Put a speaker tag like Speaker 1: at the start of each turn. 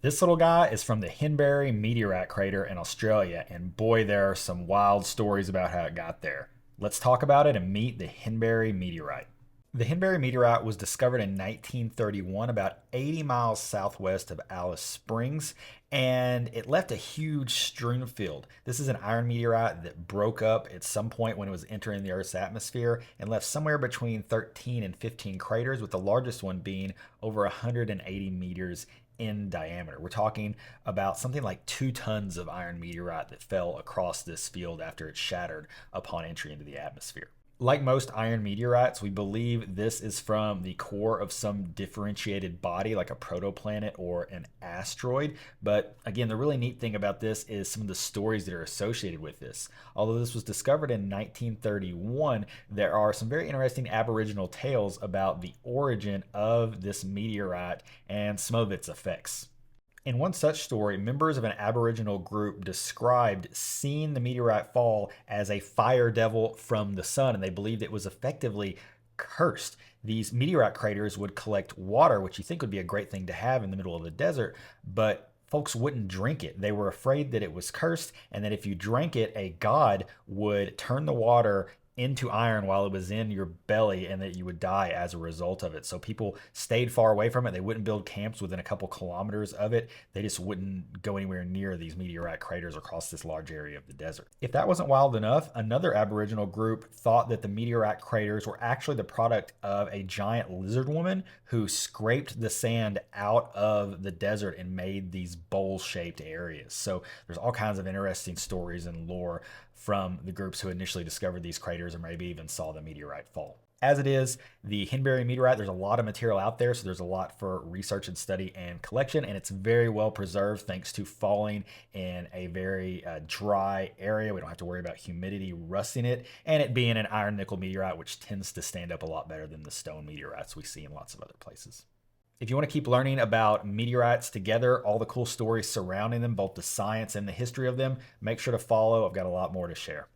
Speaker 1: This little guy is from the Henbury Meteorite crater in Australia, and boy, there are some wild stories about how it got there. Let's talk about it and meet the Henbury Meteorite. The Henbury Meteorite was discovered in 1931, about 80 miles southwest of Alice Springs, and it left a huge strewn field. This is an iron meteorite that broke up at some point when it was entering the Earth's atmosphere and left somewhere between 13 and 15 craters, with the largest one being over 180 meters in diameter. We're talking about something like 2 tons of iron meteorite that fell across this field after it shattered upon entry into the atmosphere. Like most iron meteorites, we believe this is from the core of some differentiated body like a protoplanet or an asteroid. But again, the really neat thing about this is some of the stories that are associated with this. Although this was discovered in 1931, there are some very interesting Aboriginal tales about the origin of this meteorite and some of its effects. In one such story, members of an Aboriginal group described seeing the meteorite fall as a fire devil from the sun, and they believed it was effectively cursed. These meteorite craters would collect water, which you think would be a great thing to have in the middle of the desert, but folks wouldn't drink it. They were afraid that it was cursed, and that if you drank it, a god would turn the water into iron while it was in your belly, and that you would die as a result of it. So people stayed far away from it. They wouldn't build camps within a couple kilometers of it. They just wouldn't go anywhere near these meteorite craters across this large area of the desert. If that wasn't wild enough, another Aboriginal group thought that the meteorite craters were actually the product of a giant lizard woman who scraped the sand out of the desert and made these bowl-shaped areas. So there's all kinds of interesting stories and lore from the groups who initially discovered these craters or maybe even saw the meteorite fall. As it is, the Henbury Meteorite, there's a lot of material out there, so there's a lot for research and study and collection, and it's very well preserved thanks to falling in a very dry area. We don't have to worry about humidity rusting it, and it being an iron nickel meteorite, which tends to stand up a lot better than the stone meteorites we see in lots of other places. If you want to keep learning about meteorites together, all the cool stories surrounding them, both the science and the history of them, make sure to follow. I've got a lot more to share.